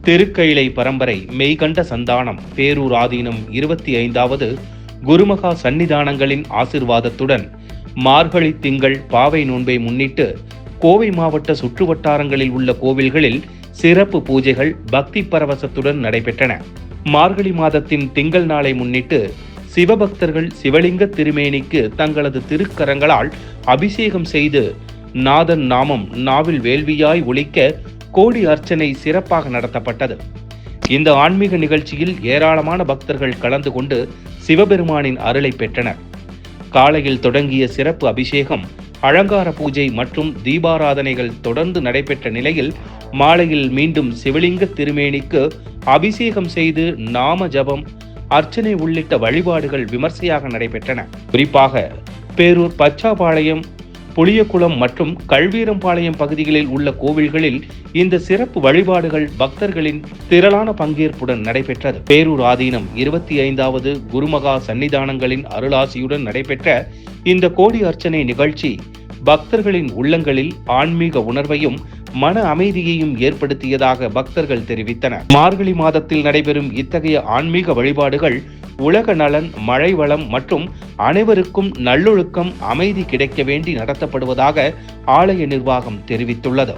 திருக்கயிலை பரம்பரை மெய்கண்ட சந்தானம் பேரூர் ஆதீனம் 25வது குருமகா சன்னிதானங்களின் ஆசிர்வாதத்துடன் மார்கழி திங்கள் பாவை நோன்பை முன்னிட்டு கோவை மாவட்ட சுற்றுவட்டாரங்களில் உள்ள கோவில்களில் சிறப்பு பூஜைகள் பக்தி பரவசத்துடன் நடைபெற்றன. மார்கழி மாதத்தின் திங்கள் நாளை முன்னிட்டு சிவபக்தர்கள் சிவலிங்க திருமேனிக்கு தங்களது திருக்கரங்களால் அபிஷேகம் செய்து நாதன் நாமம் நாவில் வேள்வியாய் ஒலிக்க கோடி அர்ச்சனை சிறப்பாக நடத்தப்பட்டது. இந்த ஆன்மீக நிகழ்ச்சியில் ஏராளமான பக்தர்கள் கலந்து கொண்டு சிவபெருமானின் அருளை பெற்றனர். காலையில் தொடங்கிய சிறப்பு அபிஷேகம், அலங்கார பூஜை மற்றும் தீபாராதனைகள் தொடர்ந்து நடைபெற்ற நிலையில் மாலையில் மீண்டும் சிவலிங்க திருமேனிக்கு அபிஷேகம் செய்து நாம ஜபம், அர்ச்சனை உள்ளிட்ட வழிபாடுகள் விமர்சையாக நடைபெற்றன. குறிப்பாக பேரூர் பச்சாபாளையம், புளியகுளம் மற்றும் கல்வீரம்பாளையம் பகுதிகளில் உள்ள கோவில்களில் இந்த சிறப்பு வழிபாடுகள் பக்தர்களின் திரளான பங்கேற்புடன் நடைபெற்றது. பேரூர் ஆதீனம் 25வது குருமகா சன்னிதானங்களின் அருளாசியுடன் நடைபெற்ற இந்த கோடி அர்ச்சனை நிகழ்ச்சி பக்தர்களின் உள்ளங்களில் ஆன்மீக உணர்வையும் மன அமைதியையும் ஏற்படுத்தியதாக பக்தர்கள் தெரிவித்தனர். மார்கழி மாதத்தில் நடைபெறும் இத்தகைய ஆன்மீக வழிபாடுகள் உலக நலன், மழை வளம் மற்றும் அனைவருக்கும் நல்லொழுக்கம், அமைதி கிடைக்க வேண்டி நடத்தப்படுவதாக ஆலய நிர்வாகம் தெரிவித்துள்ளது.